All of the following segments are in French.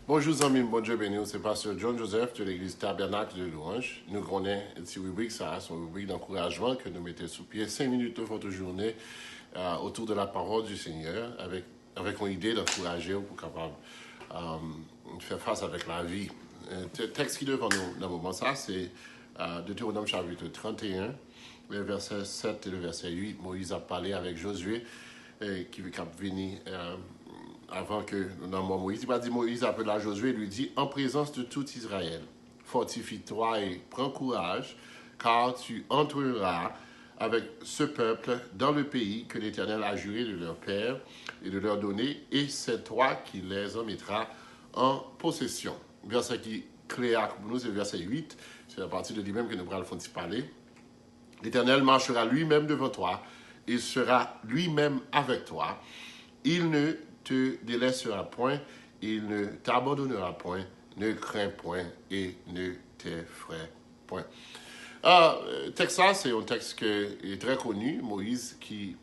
Bonjour amis, bon Dieu béni, c'est Pasteur John Joseph de l'église Tabernacle de Louange. Nous connaissons cette rubrique, ça, son rubrique d'encouragement que nous mettons sous pied 5 minutes de votre journée autour de la parole du Seigneur avec une idée d'encourager pour capable faire face avec la vie. Le texte qui est devant nous dans le moment, ça, c'est Deutéronome chapitre 31, le verset 7 et le verset 8. Moïse a parlé avec Josué qui veut venir avant que dans Moïse, il a dit Moïse appelle à Josué et lui dit en présence de tout Israël, fortifie-toi et prends courage, car tu entreras avec ce peuple dans le pays que l'Éternel a juré de leur père et de leur donner, et c'est toi qui les en mettras en possession. Verset qui est clair pour nous, c'est le verset 8, c'est à partir de lui-même que nous allons parler. L'Éternel marchera lui-même devant toi, il sera lui-même avec toi, il ne te délaissera point, il ne t'abandonnera point, ne crains point et ne t'effraie point. Texte ça, c'est un texte qui est très connu, Moïse qui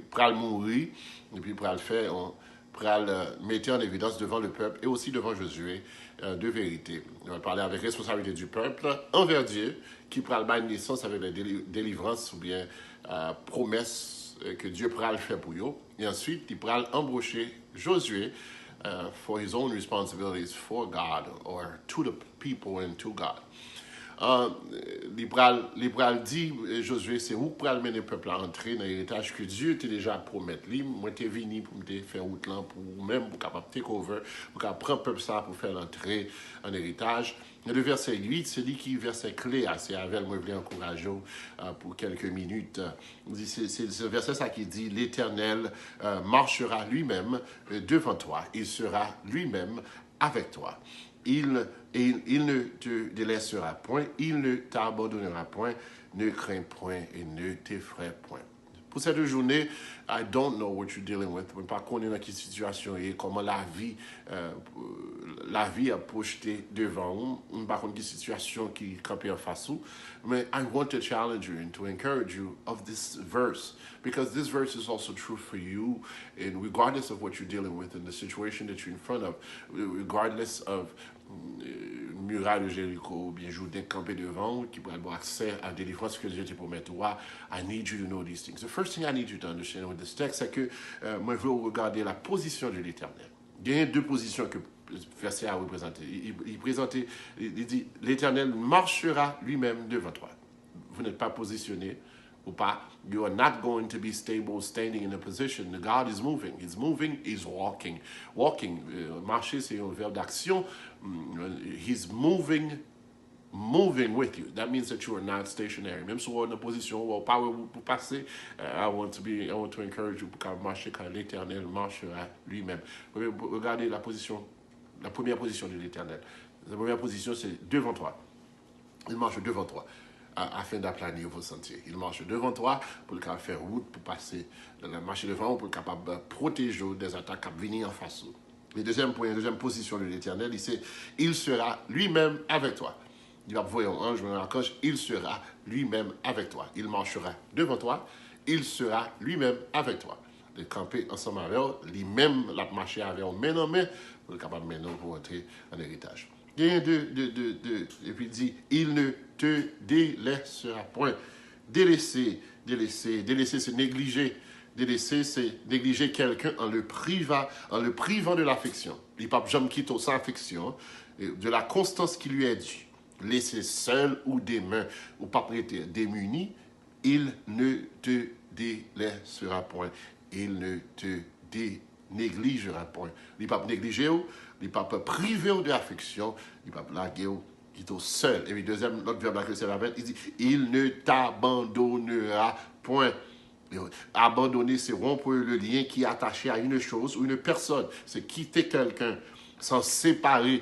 pral mourir, et puis pral mettre en évidence devant le peuple et aussi devant Josué de vérité. On va parler avec responsabilité du peuple envers Dieu, qui pral bailler naissance avec la délivrance ou bien promesse que Dieu pral faire pour eux. Et ensuite, il pral embaucher Josué for his own responsibilities for God or to the people and to God. Il pral dit, Josué, c'est où pral mener le peuple à entrer dans l'héritage que Dieu t'a déjà promis. Moi, t'es venu pour me faire route là, pour même pour capable take over, pour capable prendre le peuple ça pour faire l'entrée en héritage. Et le verset 8, c'est lui qui est verset clé, c'est avel, moi je voulais encourager pour quelques minutes. C'est ce verset ça qui dit, l'Éternel marchera lui-même devant toi, il sera lui-même avec toi. Il ne te délaissera point, il ne t'abandonnera point, ne crains point et ne t'effraie point. Pour cette journée, I don't know what you're dealing with. Je ne sais pas dans quelle situation et comment la vie a projeté devant vous. Je ne sais pas dans quelle situation qui est campée en face de vous. Mais I want to challenge you and to encourage you of this verse. Because this verse is also true for you. And regardless of what you're dealing with and the situation that you're in front of, regardless of muraille de Jéricho, bien Jourdain campé devant, qui pourrait avoir accès à des délivrance que Dieu te promet toi. I need you to know these things. The first thing I need you to understand with this text, c'est que moi, je veux regarder la position de l'Éternel. Il y a deux positions que le verset a représenté. Il dit, l'Éternel marchera lui-même devant toi. Vous n'êtes pas positionné ou pas. You are not going to be stable, standing in a position. God is moving. He's moving, he's walking. Walking, marcher, c'est un verbe d'action. He's moving with you. That means that you are not stationary. Même si vous êtes en position où pas pour passer, I want to encourage you pour marcher quand l'Éternel marchera lui-même. Regardez la première position de l'Éternel. La première position, c'est devant toi. Il marche devant toi afin d'aplanir vos sentiers. Il marche devant toi pour le faire route, pour passer, marcher devant, pour le capable de protéger des attaques qui viennent en face. Le deuxième point, la deuxième position de l'Éternel, il sera lui-même avec toi. Il va voir un ange, un archange, il sera lui-même avec toi. Il marchera devant toi, il sera lui-même avec toi. De camper ensemble avec eux, lui-même, la marcher avec eux, main en main, pour le capable maintenant pour entrer en héritage. Il y a et puis il dit, il ne te délaissera point. Délaisser, c'est négliger. Délaisser, c'est négliger quelqu'un en le privant de l'affection. Il ne peut jamais quitter sans affection, de la constance qui lui est due. Laisser seul ou des mains, ou pas prêter démuni, il ne te délaissera point. Il ne te négligera point. Il ne peut pas négliger, il ne peut pas priver de l'affection, il ne peut pas blaguer, il est seul. Et puis, l'autre verbe que c'est la bête, il dit, il ne t'abandonnera point. Abandonner, c'est rompre le lien qui est attaché à une chose ou une personne. C'est quitter quelqu'un, s'en séparer.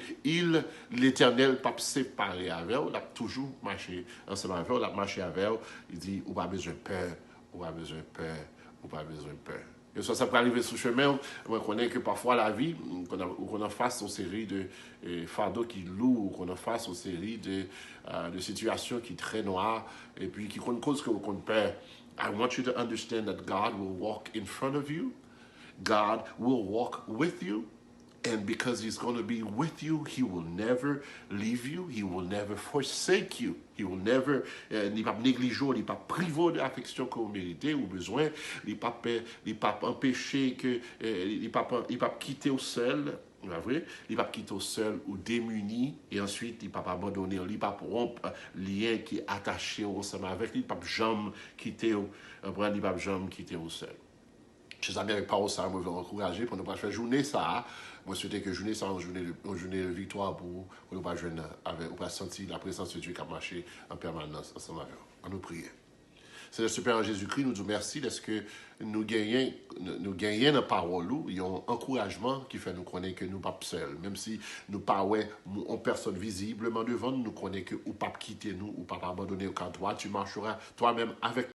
L'Éternel, pas séparer avec elle, il a toujours marché ensemble avec elle, il a marché avec elle. Il dit, ou pas besoin de peur, ou pas besoin de peur, ou pas besoin de peur. Et ça peut arriver sur le chemin. On connaît que parfois la vie, qu'on a face aux séries de fardeaux qui louent, qu'on a face aux séries de situations qui sont très noires, et puis qui cause qu'on perd. I want you to understand that God will walk in front of you. God will walk with you. And because he's going to be with you, he will never leave you. He will never forsake you. He will never, il ne va pas négliger, il ne va pas priver de l'affection que vous méritez ou besoin. Il ne va pas empêcher que, il ne va pas quitter au seul. Il ne va pas quitter au seul ou démuni. Et ensuite, il ne va pas abandonner. Il ne va pas rompre le lien qui est attaché ensemble avec lui. Il ne va pas jamais quitter au seul. Chers amis, avec parole, ça, je veux encourager pour ne pas faire journée ça. Moi, je souhaite que journée ça, une journée de victoire pour ne pas sentir la présence de Dieu qui a marché en permanence ensemble avec nous. On nous prie. C'est le Super Jésus-Christ, nous disons merci parce que nous gagnons la parole, il y a un encouragement qui fait nous connaître que nous ne sommes pas seuls. Même si nous ne sommes pas en personne visiblement devant nous, nous connaissons que nous ne pouvons pas quitter nous, ou pas abandonner au cas toi, tu marcheras toi-même avec